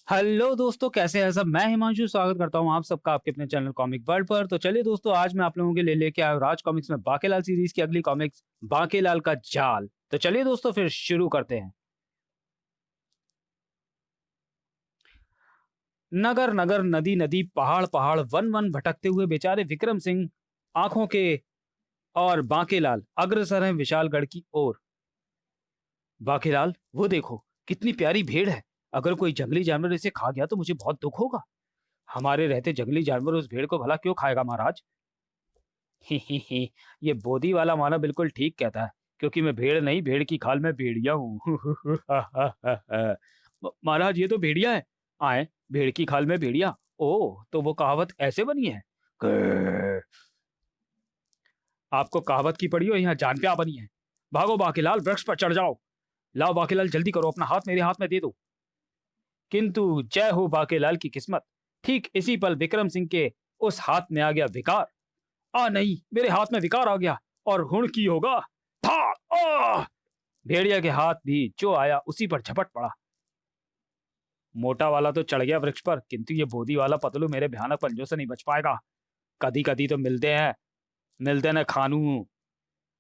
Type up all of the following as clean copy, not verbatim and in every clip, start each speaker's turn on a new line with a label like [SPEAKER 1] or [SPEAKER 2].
[SPEAKER 1] Hello दोस्तों, कैसे हैं सब। मैं हिमांशु स्वागत करता हूं आप सबका आपके अपने चैनल कॉमिक वर्ल्ड पर। तो चलिए दोस्तों, आज मैं आप लोगों के लिए लेके आया हूं राज कॉमिक्स में बाकेलाल सीरीज की अगली कॉमिक्स बाकेलाल का जाल। तो चलिए दोस्तों, फिर शुरू करते हैं। नगर नगर, नदी नदी, पहाड़ पहाड़, वन वन भटकते हुए बेचारे विक्रम सिंह आंखों के और बाकेलाल अग्रसर हैं विशालगढ़ की ओर। बाकेलाल, वो देखो कितनी प्यारी भेड़ है। अगर कोई जंगली जानवर इसे खा गया तो मुझे बहुत दुख होगा। हमारे रहते जंगली जानवर उस भेड़ को भला क्यों खाएगा महाराज। ही ही ही। ये बोदी वाला माना बिल्कुल ठीक कहता है, क्योंकि मैं भेड़ नहीं, भेड़ की खाल में भेड़िया हूँ। महाराज, ये तो भेड़िया है। आए, भेड़ की खाल में भेड़िया। ओ, तो वो कहावत ऐसे बनी है। ग्रर। आपको कहावत की पड़ी हो, यहाँ जान पे आ बनी है। भागो बाकीलाल, वृक्ष पर चढ़ जाओ। लाओ बाकीलाल, जल्दी करो, अपना हाथ मेरे हाथ में दे दो। किंतु जय हो बाकीलाल की किस्मत, ठीक इसी पल विक्रम सिंह के उस हाथ में आ गया विकार। आ नहीं, मेरे हाथ में विकार आ गया और हुण की होगा। था आ! भेड़िया के हाथ भी जो आया उसी पर झपट पड़ा। मोटा वाला तो चढ़ गया वृक्ष पर, किंतु ये बोदी वाला पतलू मेरे भयानक पंजों से नहीं बच पाएगा। कदी कदी तो मिलते हैं, मिलते न खानू।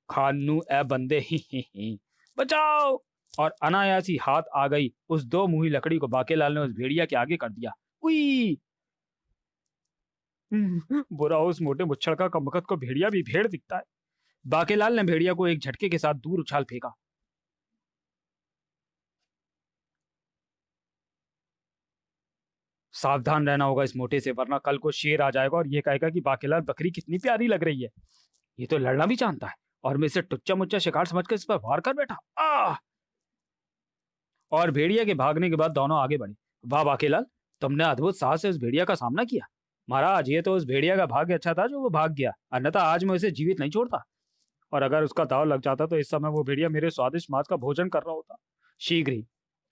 [SPEAKER 1] खानू ए बंदे, ही बचाओ। और अनायासी हाथ आ गई उस दो मुही लकड़ी को बाकेलाल ने उस भेड़िया के आगे कर दिया। उई! बुरा उस मोटे मुच्छड़ का कमबख्त को भेड़िया भी भेड़ दिखता है। बाकेलाल ने भेड़िया को एक झटके के साथ दूर उछाल फेंका। सावधान रहना होगा इस मोटे से, वरना कल को शेर आ जाएगा और ये कहेगा कि बाकेलाल बकरी कितनी प्यारी लग रही है। ये तो लड़ना भी जानता है और मैं इसे टुच्चा मुच्चा शिकार समझकर इस पर वार कर बैठा। आ! और भेड़िया के भागने के बाद दोनों आगे बढ़े। वाह बाकेलाल, तुमने अद्भुत साहस से उस भेड़िया का सामना किया। महाराज, ये तो उस भेड़िया का भाग्य अच्छा था जो वो भाग गया, अन्यथा आज मैं उसे जीवित नहीं छोड़ता। और अगर उसका दाव लग जाता तो इस समय वो भेड़िया मेरे स्वादिष्ट मांस का भोजन कर रहा होता। शीघ्र ही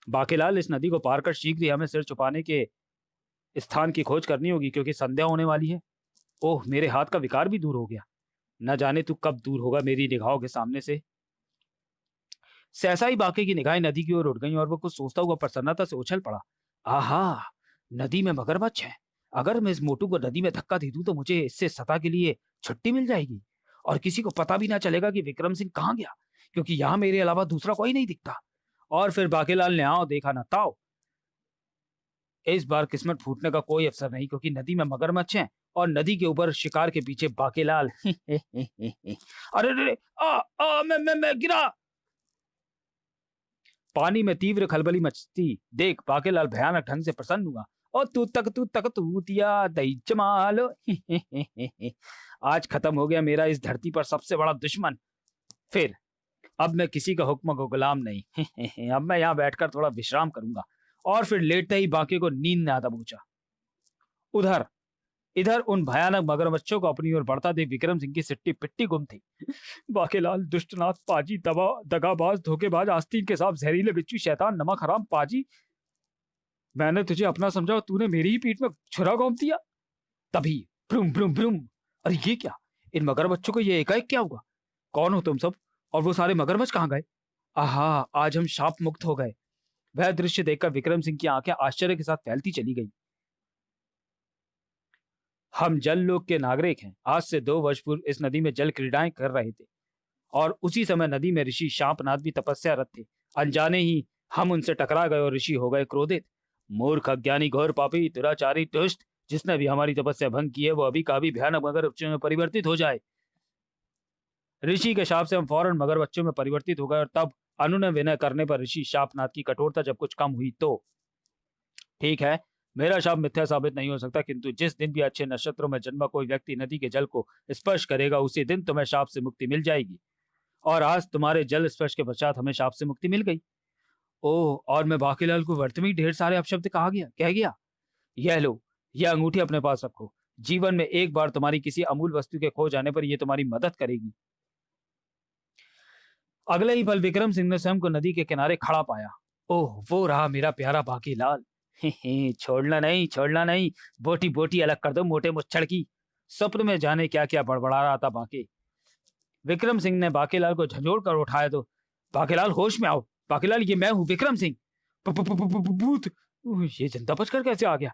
[SPEAKER 1] बाकीलाल, इस नदी को पार कर शीघ्र ही हमें सिर छुपाने के स्थान की खोज करनी होगी, क्योंकि संध्या होने वाली है। ओह, मेरे हाथ का विकार भी दूर हो गया। न जाने तू कब दूर होगा मेरी निगाहों के सामने से। सहसा ही बाके की निगाहें नदी की ओर उठ गईं और वो कुछ सोचता हुआ प्रसन्नता से उछल पड़ा। आहा, नदी में मगरमच्छ है। अगर मैं इस मोटू को नदी में धक्का दे दूं तो मुझे इससे सता के लिए छुट्टी मिल जाएगी और किसी को पता भी ना चलेगा कि विक्रम सिंह कहाँ गया, क्योंकि यहाँ मेरे अलावा दूसरा कोई नहीं दिखता। और फिर बाकेलाल ने आओ देखा ना ताओ। इस बार किस्मत फूटने का कोई अवसर नहीं, क्योंकि नदी में मगरमच्छ हैं और नदी के ऊपर शिकार के पीछे बाकेलाल। अरे रे, मैं गिरा। पानी में तीव्र खलबली मचती देख बाकेलाल भयानक ढंग से प्रसन्न हुआ। और तू तक तूतिया दई जमालो। आज खत्म हो गया मेरा इस धरती पर सबसे बड़ा दुश्मन। फिर अब मैं किसी का हुक्म को गुलाम नहीं। अब मैं यहाँ बैठकर थोड़ा विश्राम करूंगा। और फिर लेटते ही बाकी को नींद ने आधा पूछा। उधर इधर उन भयानक मगरमच्छों को अपनी ओर बढ़ता देख विक्रम सिंह की सिट्टी पिट्टी गुम थी। बाकेलाल, दुष्टनाथ पाजी, दबा दगाबाज, धोखेबाज, आस्तीन के सांप, जहरीले बिच्छू, शैतान, नमक हराम पाजी, मैंने तुझे अपना समझा और तूने मेरी ही पीठ में छुरा घोंप दिया। तभी भ्रूम भ्रूम भ्रूम। अरे ये क्या, इन मगरमच्छों को ये एकाएक क्या हुआ। कौन हो तुम सब और वो सारे मगरमच्छ कहाँ गए। आहा, आज हम शाप मुक्त हो गए। वह दृश्य देखकर विक्रम सिंह की आंखें आश्चर्य के साथ फैलती चली गई। हम जल लोक के नागरिक हैं। आज से 2 वर्ष पूर्व इस नदी में जल क्रीड़ाएं कर रहे थे और उसी समय नदी में ऋषि शांपनाथ भी तपस्यारत थे। अनजाने ही हम उनसे टकरा गए और ऋषि हो गए क्रोधित। मूर्ख, अज्ञानी, घोर पापी, दुराचारी, दुष्ट, जिसने भी हमारी तपस्या भंग की है वो अभी का अभी भयानक मगरमच्छों में परिवर्तित हो जाए। ऋषि के शाप से हम फौरन मगरमच्छों में परिवर्तित हो गए और तब अनुनय विनय करने पर ऋषि शापनाथ की कठोरता जब कुछ कम हुई तो ठीक है, मेरा शाप मिथ्या साबित नहीं हो सकता, किंतु जिस दिन भी अच्छे नक्षत्रों में जन्मा कोई व्यक्ति नदी के जल को स्पर्श करेगा उसी दिन तुम्हें शाप से मुक्ति मिल जाएगी। और आज तुम्हारे जल स्पर्श के पश्चात हमें शाप से मुक्ति मिल गई। ओह, और मैं बाकीलाल को व्यर्थ में ही ढेर सारे अपशब्द कह गया। यह लो, यह अंगूठी अपने पास रखो। जीवन में एक बार तुम्हारी किसी अमूल वस्तु के खो जाने पर यह तुम्हारी मदद करेगी। अगले ही पल विक्रम सिंह ने स्वयं को नदी के किनारे खड़ा पाया। ओह, वो रहा मेरा प्यारा बाकीलाल। छोड़ना नहीं, छोड़ना नहीं। बोटी बोटी अलग कर दो मोटे मुच्छड़ की। स्वप्न में जाने क्या क्या बड़बड़ा रहा था बाकी। विक्रम सिंह ने बाकीलाल को झंझोड़ कर उठाया तो बाकीलाल, होश में आओ। बाकीलाल, ये मैं हूं विक्रम सिंह। भूत, ये जिंदा बचकर कैसे आ गया?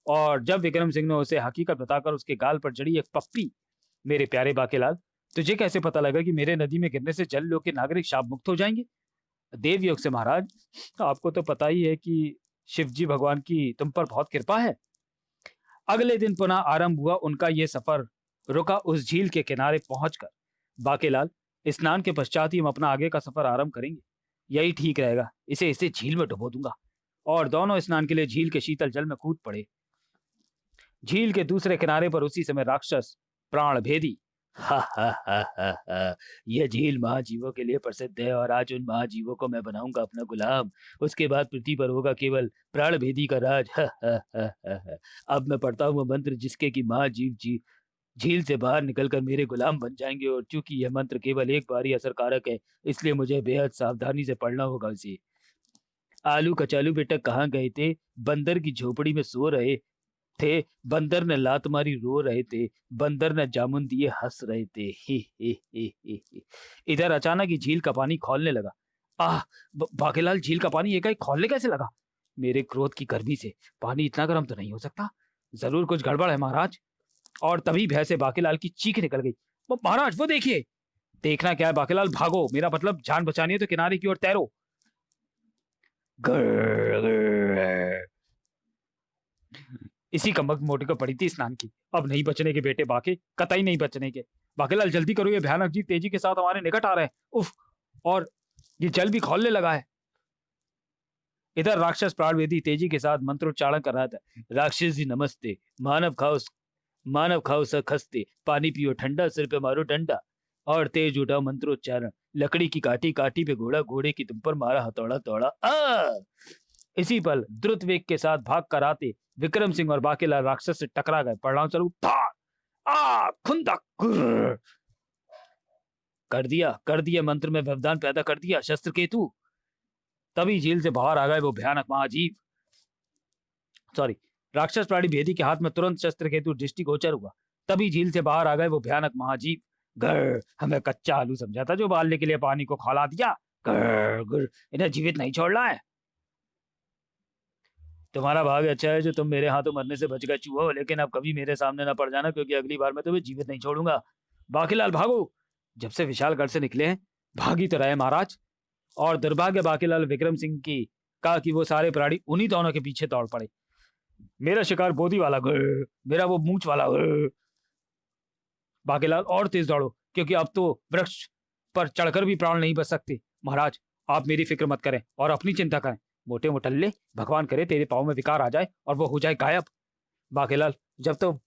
[SPEAKER 1] और जब विक्रम सिंह ने उसे हकीकत बताकर उसके गाल पर जड़ी एक पप्पी, मेरे प्यारे बाकेलाल, तुझे कैसे पता लगा कि मेरे नदी में गिरने से जल लोक के नागरिक शाप मुक्त हो जाएंगे? देवयोग से महाराज, आपको तो पता ही है कि शिव जी भगवान की तुम पर बहुत कृपा है। अगले दिन पुनः आरंभ हुआ उनका ये सफर। रुका उस झील के किनारे पहुंचकर। बाकेलाल, स्नान के पश्चात ही हम अपना आगे का सफर आरंभ करेंगे। यही ठीक रहेगा, इसे इसे झील में डुबो दूंगा। और दोनों स्नान के लिए झील के शीतल जल में कूद पड़े। झील के दूसरे किनारे पर उसी समय राक्षस प्राण भेदी, हा हा हा हा हा, यह झील महाजीवों के लिए प्रसिद्ध है और आज उन महाजीवों को मैं बनाऊंगा अपना गुलाम। उसके बाद पृथ्वी पर होगा केवल प्राण भेदी का राज। हा हा हा हा हा। अब मैं पढ़ता हूँ मंत्र जिसके कि महाजीव जी झील से बाहर निकलकर मेरे गुलाम बन जाएंगे, और चूंकि यह मंत्र केवल एक बार ही असरकारक है, इसलिए मुझे बेहद सावधानी से पढ़ना होगा इसे। आलू कचालू बेटा कहाँ गए थे? बंदर की झोपड़ी में सो रहे थे। बंदर ने लात मारी रो रहे थे। बंदर ने जामुन दिए हंस रहे थे। ही। इधर अचानक ही झील का पानी खौलने लगा। आह! बाकेलाल, झील का पानी एकाएक खौलने कैसे लगा? मेरे क्रोध की गर्मी से पानी इतना गर्म तो नहीं हो सकता। जरूर कुछ गड़बड़ है महाराज। और तभी भय से बाकेलाल की चीख निकल गई। महाराज वो देखिए! देखना क्या है बाकेलाल, भागो, मेरा मतलब जान बचानी है तो किनारे की ओर तैरो। ग्र, ग्र। इसी कमबख्त मोटी को पड़ी थी स्नान की। अब नहीं बचने के बेटे बाके, कतई नहीं बचने के। बाकेलाल जल्दी करो, ये भयानक जीव तेजी के साथ हमारे निकट आ रहे हैं। उफ! और ये जल भी खौलने लगा है। इधर राक्षस प्राणवेदी तेजी के साथ मंत्रोच्चारण कर रहा था। राक्षस जी नमस्ते, मानव खाओ खस्ते, पानी पियो ठंडा, सिर पे मारो डंडा, और तेज उठा मंत्रोच्चारण। लकड़ी की काटी काटी पे घोड़ा, घोड़े की तुम पर मारा हथौड़ा तोड़ा। इसी पल द्रुत वेग के साथ भाग कर आते विक्रम सिंह और बाकेलाल राक्षस से टकरा गए। परिणाम स्वरूप खुंदक कर दिया मंत्र में व्यवधान पैदा कर दिया शस्त्र केतु। तभी झील से बाहर आ गए वो भयानक महाजीव, सॉरी, राक्षस प्राणी भेदी के हाथ में तुरंत शस्त्र केतु दृष्टिगोचर हुआ। तभी झील से बाहर आ गए वो भयानक महाजीव। घर हमें कच्चा आलू समझा था जो बालने के लिए पानी को खौला दिया। घर इन्हें जीवित नहीं छोड़ना है। तुम्हारा भाग्य अच्छा है जो तुम मेरे हाथों मरने से बच गए चूहो, लेकिन अब कभी मेरे सामने ना पड़ जाना, क्योंकि अगली बार मैं तुम्हें जीवित नहीं छोड़ूंगा। बाकीलाल भागो! जब से विशालगढ़ से निकले हैं भागी तो रहे महाराज। और दुर्भाग्य बाकीलाल विक्रम सिंह की कहा कि वो सारे प्राणी उन्हीं दोनों के पीछे दौड़ पड़े। मेरा शिकार बोधी वाला मेरा वो मूंछ वाला बाकीलाल और तेज दौड़ो, क्योंकि अब तो वृक्ष पर चढ़कर भी प्राण नहीं बच सकते। महाराज आप मेरी फिक्र मत करें और अपनी चिंता करें। मोटे मोटल्ले, भगवान करे तेरे पाँव में विकार आ जाए और वो हो जाए गायब। बाकीलाल, जब तो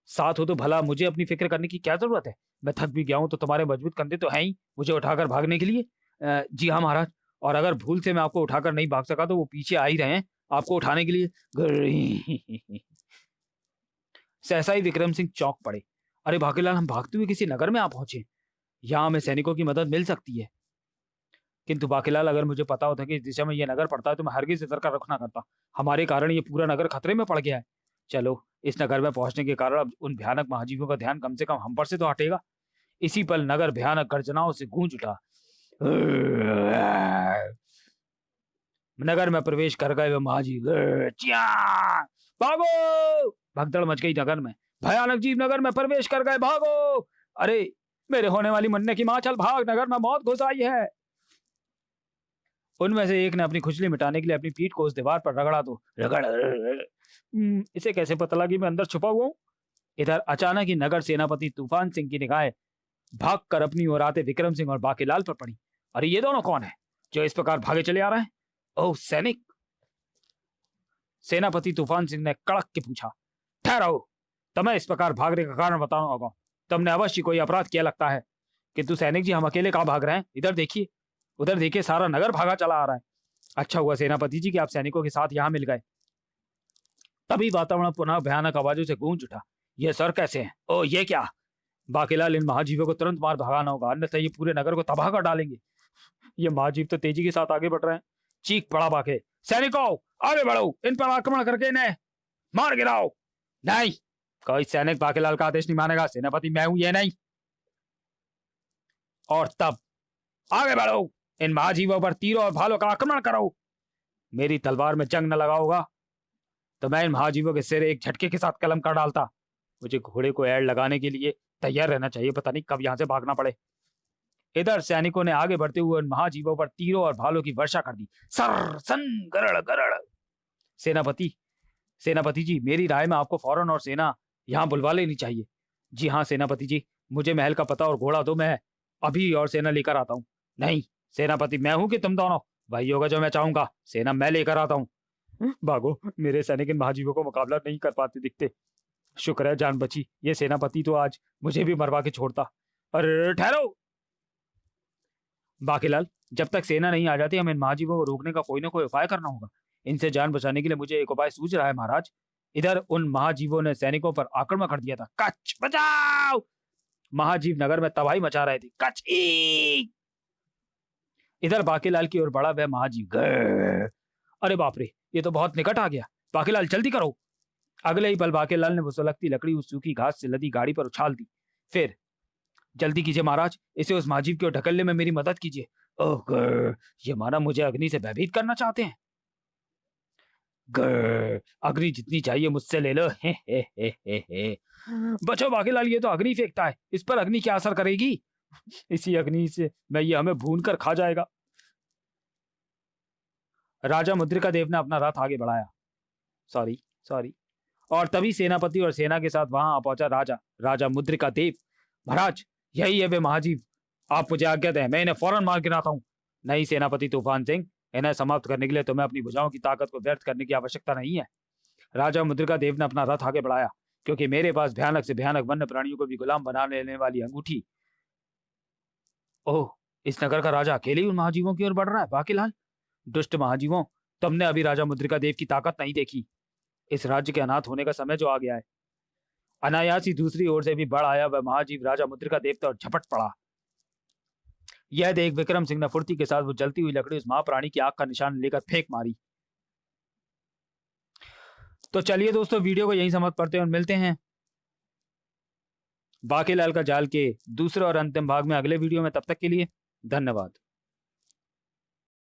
[SPEAKER 1] साथ हो तो भला मुझे अपनी फिक्र करने की क्या जरूरत है? मैं थक भी गया हूं तो तुम्हारे मजबूत कंधे तो हैं ही मुझे उठाकर भागने के लिए। जी हाँ महाराज, और अगर भूल से मैं आपको उठाकर नहीं भाग सका तो वो पीछे आ ही रहे हैं आपको उठाने के लिए। सहसा ही विक्रम सिंह चौंक पड़े। अरे बाकीलाल, हम भागते हुए किसी नगर में आ पहुंचे। यहाँ हमें सैनिकों की मदद मिल सकती है। किंतु बाकीलाल, अगर मुझे पता होता कि इस दिशा में यह नगर पड़ता है तो मैं हरगिज इधर का रुख ना करता। हमारे कारण ये पूरा नगर खतरे में पड़ गया है। चलो, इस नगर में पहुंचने के कारण अब उन भयानक महाजीवों का ध्यान कम से कम हम पर से तो हटेगा। इसी पल नगर भयानक गर्जनाओं से गूंज उठा। नगर में प्रवेश कर गए वे महाजीव। भागो! भगदड़ मच गई नगर में। भयानक जीव नगर में प्रवेश कर गए, भागो! अरे मेरे होने वाली मरने की मां, चल भाग, नगर में मौत घुस आई है। उनमें से एक ने अपनी खुजली मिटाने के लिए अपनी पीठ को उस दीवार पर रगड़ा तो रगड़। इसे कैसे पता लगा कि मैं अंदर छुपा हुआ हूं? इधर अचानक ही नगर सेनापति तूफान सिंह की निगाहें भाग कर अपनी ओर आते विक्रम सिंह और बाकीलाल पर पड़ी। अरे ये दोनों कौन है जो इस प्रकार भागे चले आ रहे हैं? ओह सैनिक! सेनापति तूफान सिंह ने कड़क के पूछा। ठहरो, तुम्हें इस प्रकार भागने का कारण बताना होगा। तुमने अवश्य कोई अपराध किया लगता है। किंतु सैनिक जी, हम अकेले कहां भाग रहे हैं? इधर देखिए, उधर देखिए, सारा नगर भागा चला आ रहा है। अच्छा हुआ सेनापति जी कि आप सैनिकों के साथ यहां मिल गए। तभी वातावरण पुनः भयानक आवाजों से गूंज उठा। ये सर कैसे हैं? ओ ये क्या? बाकीलाल, इन महाजीवों को तुरंत मार भगाना होगा, अन्यथा ये पूरे नगर को तबाह कर डालेंगे। ये महाजीव तो तेजी के साथ आगे बढ़ रहे हैं। चीख पड़ा बाके, सैनिकों आगे बढ़ो, इन पर आक्रमण करके इन्हें मार गिराओ। नहीं, कोई सैनिक बाकीलाल का आदेश नहीं मानेगा। सेनापति मैं हूं, ये नहीं। और तब आगे बढ़ो, इन महाजीवों पर तीरों और भालों का आक्रमण करो। मेरी तलवार में जंग न लगा होगा तो मैं इन महाजीवों के सिर एक झटके के साथ कलम कर डालता। मुझे घोड़े को ऐड लगाने के लिए तैयार रहना चाहिए, पता नहीं कब यहाँ से भागना पड़े। इधर सैनिकों ने आगे बढ़ते हुए उन महाजीवों पर तीरों और भालों की वर्षा कर दी। सर सन गरड़ गरड़। सेनापति सेनापति जी, मेरी राय में आपको फौरन और सेना यहाँ बुलवा लेनी चाहिए। जी हाँ सेनापति जी, मुझे महल का पता और घोड़ा दो, मैं अभी और सेना लेकर आता हूँ। नहीं सेनापति, मैं हूं कि तुम दोनों? वही होगा जो मैं चाहूंगा, सेना मैं लेकर आता हूँ। भागो, मेरे सैनिक इन महाजीवों को मुकाबला नहीं कर पाते दिखते। शुक्र है जान बची, ये सेनापति तो आज मुझे भी मरवा के छोड़ता। अरे ठहरो बाकीलाल, जब तक सेना नहीं आ जाती हमें इन महाजीवों को रोकने का कोई ना कोई उपाय करना होगा। इनसे जान बचाने के लिए मुझे एक उपाय सूझ रहा है महाराज। इधर उन महाजीवों ने सैनिकों पर आक्रमण कर दिया था। कच बचाओ! महाजीव नगर में तबाही मचा रहे थे। कच ई! इधर बाकीलाल की ओर बढ़ा वह महाजीव। गए। अरे बाप रे, ये तो बहुत निकट आ गया। बाकीलाल जल्दी करो। अगले ही पल बाकीलाल ने वो सुलगती लकड़ी उस सूखी घास से लदी गाड़ी पर उछाल दी। फिर जल्दी कीजिए महाराज, इसे उस महाजीव की ओर ढकलने में मेरी मदद कीजिए। ओह गर, ये माना मुझे अग्नि से भयभीत करना चाहते हैं। गर, अग्नि जितनी चाहिए मुझसे ले लो। हे। बचो बाकीलाल, ये तो अग्नि फेंकता है, इस पर अग्नि क्या असर करेगी? इसी अग्नि से मैं ये हमें भून कर खा जाएगा। राजा मुद्रिका देव ने अपना रथ आगे बढ़ाया। सॉरी। और तभी सेनापति और सेना के साथ वहां आ पहुंचा राजा मुद्रिका देव। महाराज, यही है वे महाजीव, आप मुझे आज्ञा दें, मैं इन्हें फौरन मार गिराता हूँ। नहीं सेनापति तूफान सिंह, इन्हें समाप्त करने के लिए तुम्हें अपनी भुजाओं की ताकत को व्यर्थ करने की आवश्यकता नहीं है। राजा मुद्रिका देव ने अपना रथ आगे बढ़ाया, क्योंकि मेरे पास भयानक से भयानक वन्य प्राणियों को भी गुलाम बना लेने वाली अंगूठी। ओह, इस नगर का राजा अकेले ही उन महाजीवों की ओर बढ़ रहा है। बाकीलाल, दुष्ट महाजीवों, तुमने अभी राजा मुद्रिका देव की ताकत नहीं देखी। इस राज्य के अनाथ होने का समय जो आ गया है। अनायास ही दूसरी ओर से भी बढ़ आया वह महाजीव राजा मुद्रिका देव और झपट पड़ा। यह देख विक्रम सिंह ने फुर्ती के साथ वो जलती हुई लकड़ी उस महाप्राणी की आंख का निशान लेकर फेंक मारी। तो चलिए दोस्तों, वीडियो को यहीं समाप्त करते हैं और मिलते हैं बाकीलाल का जाल के दूसरे और अंतिम भाग में अगले वीडियो में। तब तक के लिए धन्यवाद।